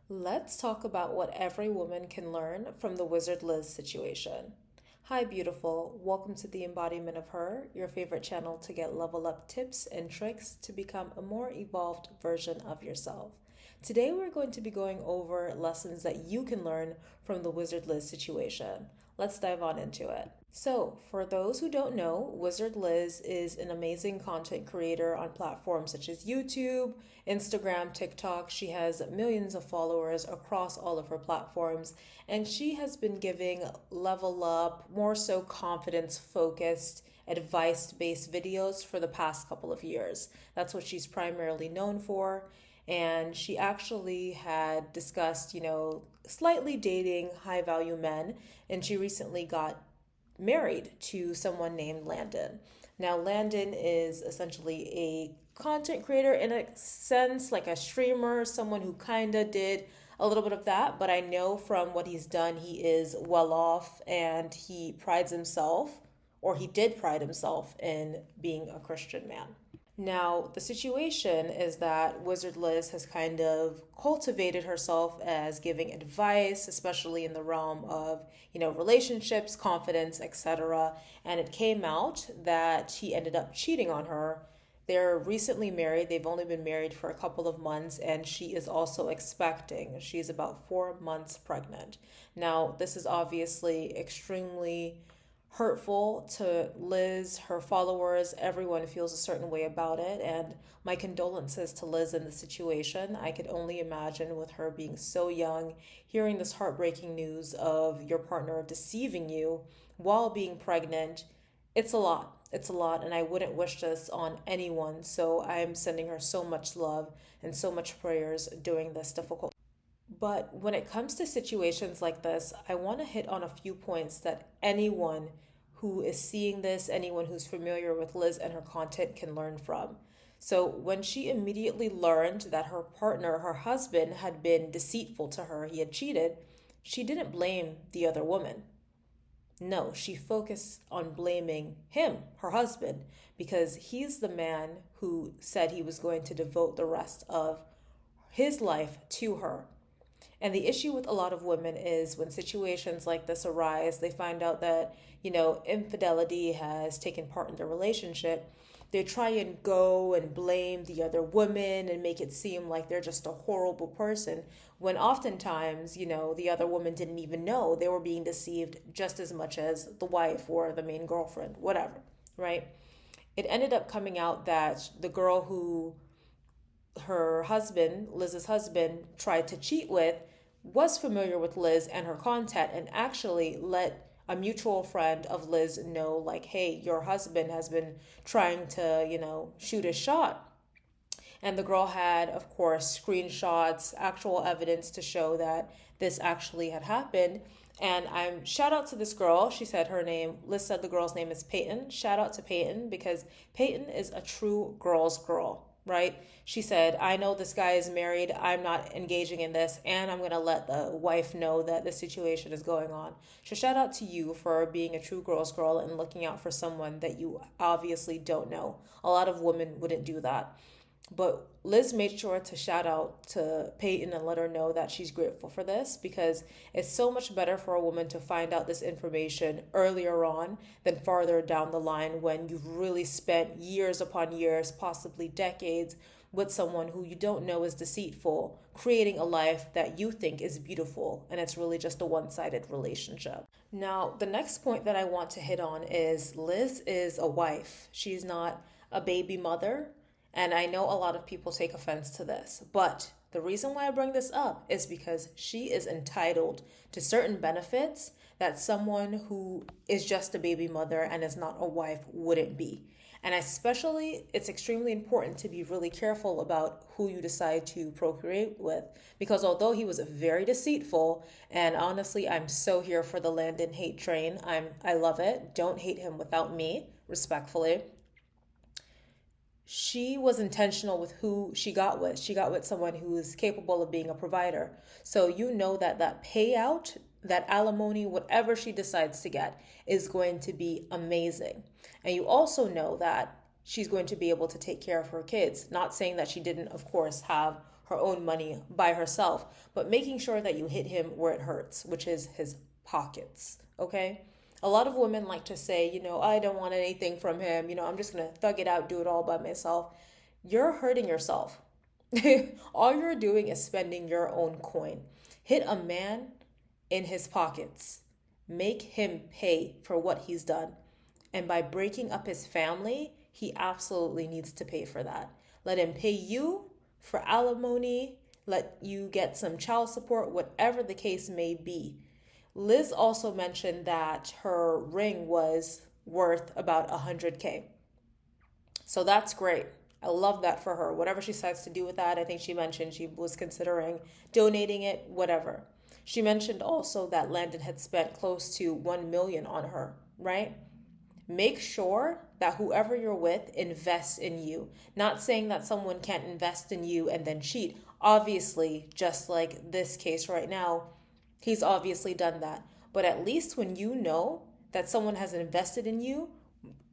Let's talk about what every woman can learn from the Wizard Liz situation. Hi, beautiful. Welcome to the Embodiment of Her, your favorite channel to get level up tips and tricks to become a more evolved version of yourself. Today, we're going to be going over lessons that you can learn from the Wizard Liz situation. Let's dive on into it. So, for those who don't know, Wizard Liz is an amazing content creator on platforms such as YouTube, Instagram, TikTok. She has millions of followers across all of her platforms, and she has been giving level up, more so confidence focused, advice based videos for the past couple of years. That's what she's primarily known for. And she actually had discussed, slightly dating high value men, and she recently got married to someone named Landon. Now, Landon is essentially a content creator in a sense, like a streamer, someone who kind of did a little bit of that, but I know from what he's done, he is well off and he prides himself, or he did pride himself in being a Christian man. Now, the situation is that Wizard Liz has kind of cultivated herself as giving advice, especially in the realm of, relationships, confidence, etc. And it came out that he ended up cheating on her. They're recently married. They've only been married for a couple of months, and she is also expecting. She's about 4 months pregnant. Now, this is obviously extremely hurtful to Liz, her followers. Everyone feels a certain way about it. And my condolences to Liz in the situation. I could only imagine with her being so young, hearing this heartbreaking news of your partner deceiving you while being pregnant. It's a lot. It's a lot. And I wouldn't wish this on anyone. So I'm sending her so much love and so much prayers during this difficult. But when it comes to situations like this, I want to hit on a few points that anyone who is seeing this, anyone who's familiar with Liz and her content can learn from. So, when she immediately learned that her partner, her husband, had been deceitful to her, he had cheated, she didn't blame the other woman. No, she focused on blaming him, her husband, because he's the man who said he was going to devote the rest of his life to her. And the issue with a lot of women is when situations like this arise, they find out that, infidelity has taken part in their relationship. They try and go and blame the other woman and make it seem like they're just a horrible person, when oftentimes, the other woman didn't even know they were being deceived just as much as the wife or the main girlfriend, whatever, right? It ended up coming out that the girl who her husband, Liz's husband, tried to cheat with was familiar with Liz and her content and actually let a mutual friend of Liz know, like, hey, your husband has been trying to, shoot his shot. And the girl had, of course, screenshots, actual evidence to show that this actually had happened. And I'm shout out to this girl. She said her name, Liz said the girl's name is Peyton. Shout out to Peyton because Peyton is a true girl's girl, right? She said, I know this guy is married. I'm not engaging in this. And I'm going to let the wife know that the situation is going on. So shout out to you for being a true girl's girl and looking out for someone that you obviously don't know. A lot of women wouldn't do that. But Liz made sure to shout out to Peyton and let her know that she's grateful for this because it's so much better for a woman to find out this information earlier on than farther down the line when you've really spent years upon years, possibly decades, with someone who you don't know is deceitful, creating a life that you think is beautiful, and it's really just a one-sided relationship. Now, the next point that I want to hit on is Liz is a wife. She's not a baby mother. And I know a lot of people take offense to this, but the reason why I bring this up is because she is entitled to certain benefits that someone who is just a baby mother and is not a wife wouldn't be. And especially, it's extremely important to be really careful about who you decide to procreate with, because although he was very deceitful, and honestly, I'm so here for the Landon hate train. I love it. Don't hate him without me, respectfully. She was intentional with who she got with. She got with someone who is capable of being a provider. So that payout, that alimony, whatever she decides to get, is going to be amazing. And you also know that she's going to be able to take care of her kids. Not saying that she didn't, of course, have her own money by herself, but making sure that you hit him where it hurts, which is his pockets. Okay? A lot of women like to say, I don't want anything from him. I'm just going to thug it out, do it all by myself. You're hurting yourself. All you're doing is spending your own coin. Hit a man in his pockets. Make him pay for what he's done. And by breaking up his family, he absolutely needs to pay for that. Let him pay you for alimony, let you get some child support, whatever the case may be. Liz also mentioned that her ring was worth about 100K. So that's great. I love that for her. Whatever she decides to do with that, I think she mentioned she was considering donating it, whatever. She mentioned also that Landon had spent close to 1 million on her, right? Make sure that whoever you're with invests in you. Not saying that someone can't invest in you and then cheat. Obviously, just like this case right now, he's obviously done that. But at least when you know that someone has invested in you,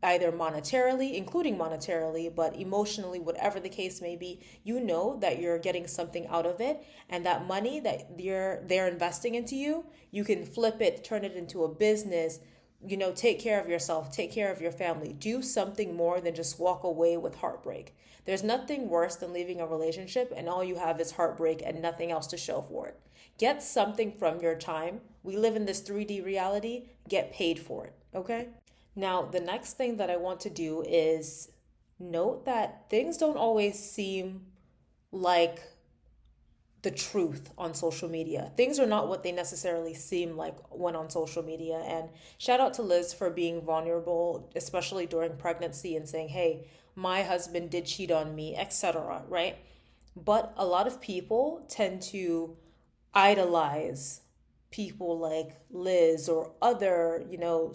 either monetarily, including monetarily, but emotionally, whatever the case may be, you know that you're getting something out of it, and that money that they're investing into you, you can flip it, turn it into a business, take care of yourself, take care of your family, do something more than just walk away with heartbreak. There's nothing worse than leaving a relationship and all you have is heartbreak and nothing else to show for it. Get something from your time. We live in this 3D reality. Get paid for it, okay? Now, the next thing that I want to do is note that things don't always seem like the truth on social media. Things are not what they necessarily seem like when on social media. And shout out to Liz for being vulnerable, especially during pregnancy, and saying, hey, my husband did cheat on me, etc., right? But a lot of people tend to idolize people like Liz or other,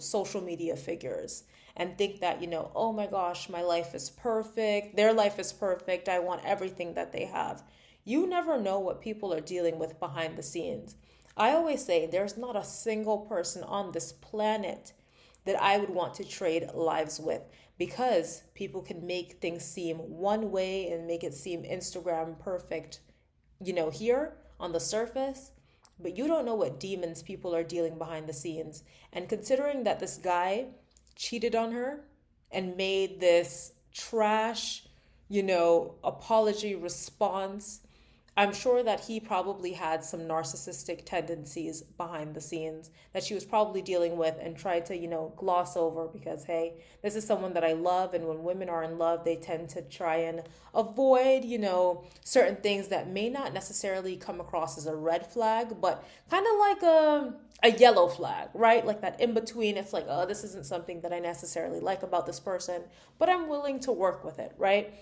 social media figures and think that, oh my gosh, my life is perfect. Their life is perfect. I want everything that they have. You never know what people are dealing with behind the scenes. I always say there's not a single person on this planet that I would want to trade lives with, because people can make things seem one way and make it seem Instagram perfect, here on the surface, but you don't know what demons people are dealing behind the scenes. And considering that this guy cheated on her and made this trash, apology response, I'm sure that he probably had some narcissistic tendencies behind the scenes that she was probably dealing with and tried to, gloss over because, hey, this is someone that I love. And when women are in love, they tend to try and avoid, certain things that may not necessarily come across as a red flag, but kind of like a yellow flag, right? Like that in between. It's like, oh, this isn't something that I necessarily like about this person, but I'm willing to work with it, right?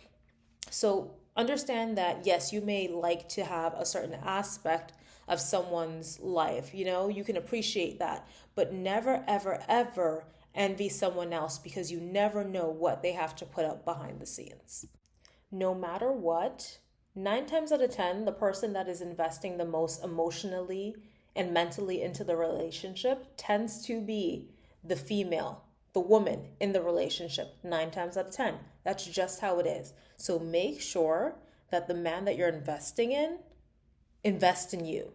So understand that, yes, you may like to have a certain aspect of someone's life, you can appreciate that, but never, ever, ever envy someone else, because you never know what they have to put up behind the scenes. No matter what, 9 times out of 10, the person that is investing the most emotionally and mentally into the relationship tends to be the female, the woman in the relationship, 9 times out of 10. That's just how it is. So make sure that the man that you're investing in invests in you.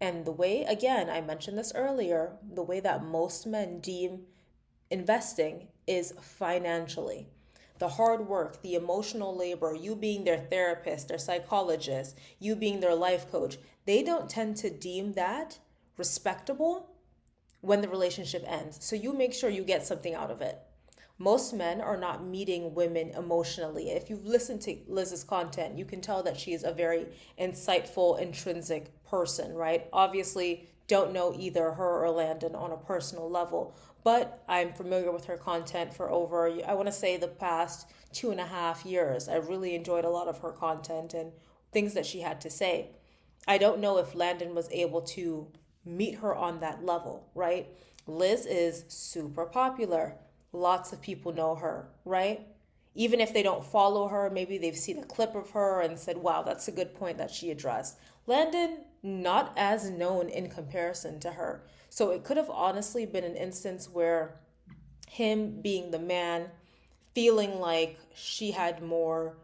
And the way, again, I mentioned this earlier, the way that most men deem investing is financially. The hard work, the emotional labor, you being their therapist, their psychologist, you being their life coach, they don't tend to deem that respectable when the relationship ends. So you make sure you get something out of it. Most men are not meeting women emotionally. If you've listened to Liz's content, you can tell that she is a very insightful, intrinsic person, right? Obviously, don't know either her or Landon on a personal level, but I'm familiar with her content for over, I want to say, the past 2.5 years. I really enjoyed a lot of her content and things that she had to say. I don't know if Landon was able to meet her on that level, right? Liz is super popular. Lots of people know her, right? Even if they don't follow her, maybe they've seen a clip of her and said, wow, that's a good point that she addressed. Landon, not as known in comparison to her. So it could have honestly been an instance where him being the man, feeling like she had more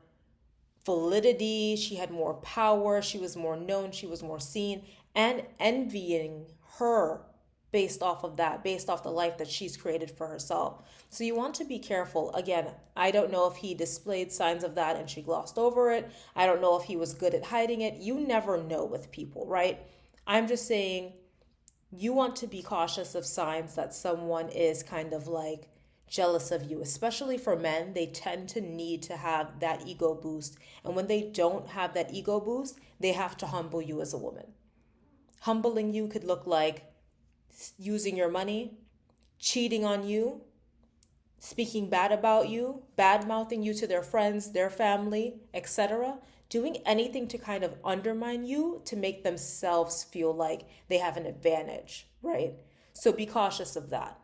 validity, she had more power, she was more known, she was more seen, and envying her based off of that, based off the life that she's created for herself. So you want to be careful. Again, I don't know if he displayed signs of that and she glossed over it. I don't know if he was good at hiding it. You never know with people, right? I'm just saying you want to be cautious of signs that someone is kind of like jealous of you, especially for men. They tend to need to have that ego boost. And when they don't have that ego boost, they have to humble you as a woman. Humbling you could look like using your money, cheating on you, speaking bad about you, bad mouthing you to their friends, their family, etc. Doing anything to kind of undermine you to make themselves feel like they have an advantage, right? So be cautious of that.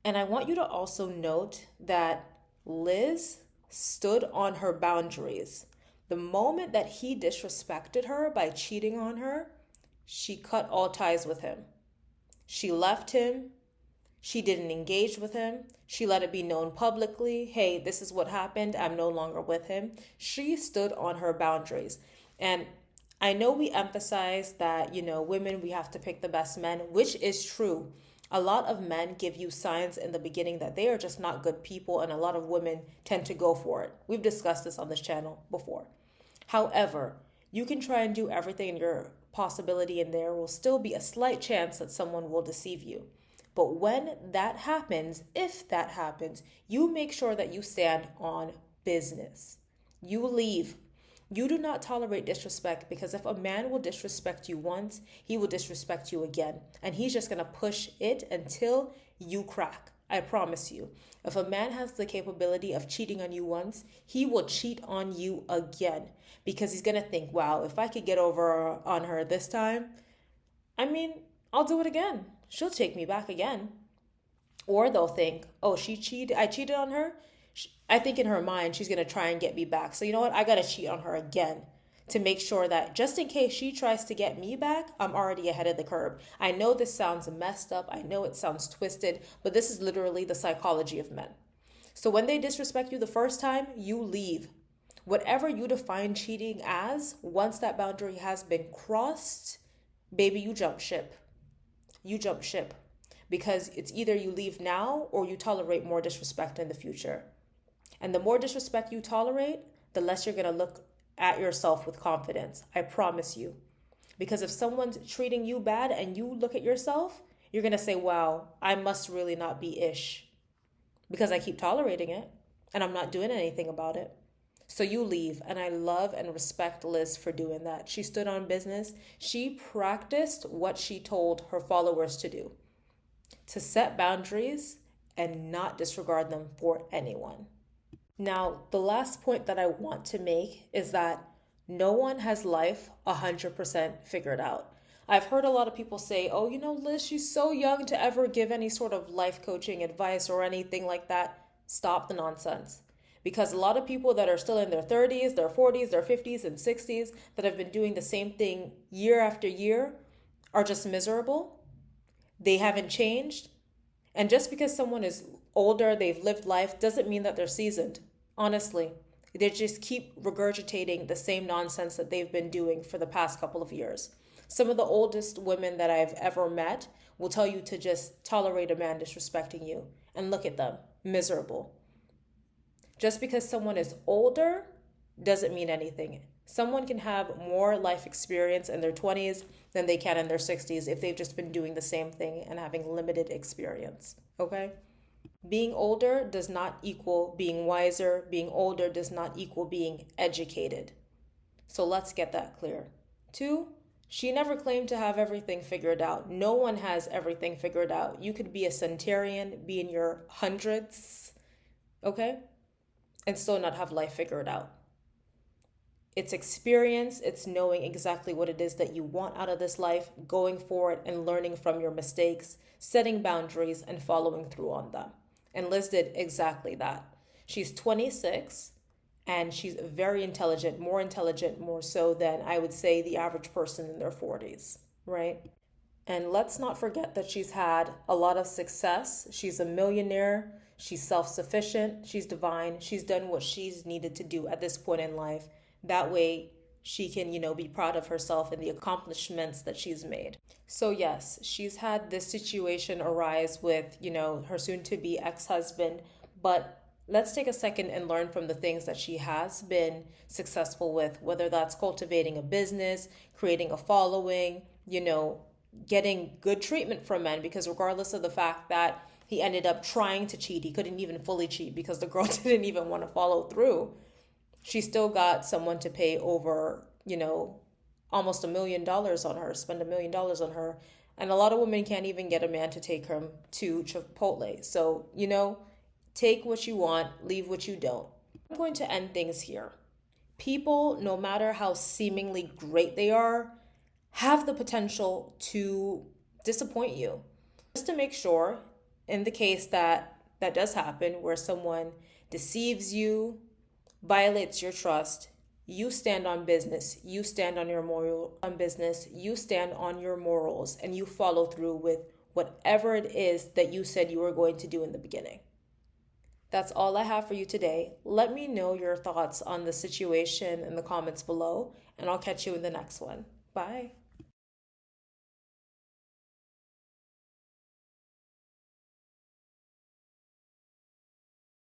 And I want you to also note that Liz stood on her boundaries. The moment that he disrespected her by cheating on her, she cut all ties with him. She left him. She didn't engage with him. She let it be known publicly, hey, this is what happened. I'm no longer with him. She stood on her boundaries. And I know we emphasize that, women, we have to pick the best men, which is true. A lot of men give you signs in the beginning that they are just not good people, and a lot of women tend to go for it. We've discussed this on this channel before. However, you can try and do everything in your possibility, and there will still be a slight chance that someone will deceive you. But when that happens, if that happens, you make sure that you stand on business. You leave. You do not tolerate disrespect, because if a man will disrespect you once, he will disrespect you again. And he's just going to push it until you crack. I promise you. If a man has the capability of cheating on you once, he will cheat on you again, because he's going to think, wow, if I could get over on her this time, I'll do it again. She'll take me back again. Or they'll think, oh, I cheated on her. I think in her mind, she's going to try and get me back. So you know what? I got to cheat on her again to make sure that just in case she tries to get me back, I'm already ahead of the curve. I know this sounds messed up. I know it sounds twisted, but this is literally the psychology of men. So when they disrespect you the first time, you leave. Whatever you define cheating as, once that boundary has been crossed, baby, you jump ship. You jump ship, because it's either you leave now or you tolerate more disrespect in the future. And the more disrespect you tolerate, the less you're going to look at yourself with confidence. I promise you. Because if someone's treating you bad and you look at yourself, you're going to say, wow, I must really not be ish, because I keep tolerating it and I'm not doing anything about it. So you leave, and I love and respect Liz for doing that. She stood on business. She practiced what she told her followers to do, to set boundaries and not disregard them for anyone. Now, the last point that I want to make is that no one has life 100% figured out. I've heard a lot of people say, oh, Liz, she's so young to ever give any sort of life coaching advice or anything like that. Stop the nonsense. Because a lot of people that are still in their 30s, their 40s, their 50s, and 60s that have been doing the same thing year after year are just miserable. They haven't changed. And just because someone is older, they've lived life, doesn't mean that they're seasoned. Honestly, they just keep regurgitating the same nonsense that they've been doing for the past couple of years. Some of the oldest women that I've ever met will tell you to just tolerate a man disrespecting you. And look at them, miserable. Just because someone is older doesn't mean anything. Someone can have more life experience in their 20s than they can in their 60s if they've just been doing the same thing and having limited experience, okay? Being older does not equal being wiser. Being older does not equal being educated. So let's get that clear. 2, she never claimed to have everything figured out. No one has everything figured out. You could be a centenarian, be in your hundreds, okay? And still not have life figured out. It's experience, it's knowing exactly what it is that you want out of this life, going for it and learning from your mistakes, setting boundaries and following through on them. And Liz did exactly that. She's 26 and she's very intelligent more so than I would say the average person in their 40s, right? And let's not forget that she's had a lot of success. She's a millionaire. She's self-sufficient, she's divine, she's done what she's needed to do at this point in life. That way she can, be proud of herself and the accomplishments that she's made. So yes, she's had this situation arise with, her soon-to-be ex-husband, but let's take a second and learn from the things that she has been successful with, whether that's cultivating a business, creating a following, getting good treatment from men, because regardless of the fact that he ended up trying to cheat, he couldn't even fully cheat because the girl didn't even want to follow through. She still got someone to pay over, almost $1 million on her, spend $1 million on her. And a lot of women can't even get a man to take them to Chipotle. So, take what you want, leave what you don't. I'm going to end things here. People, no matter how seemingly great they are, have the potential to disappoint you. Just to make sure, in the case that does happen, where someone deceives you, violates your trust, you stand on business, you stand on your you stand on your morals, and you follow through with whatever it is that you said you were going to do in the beginning. That's all I have for you today. Let me know your thoughts on the situation in the comments below, and I'll catch you in the next one. Bye.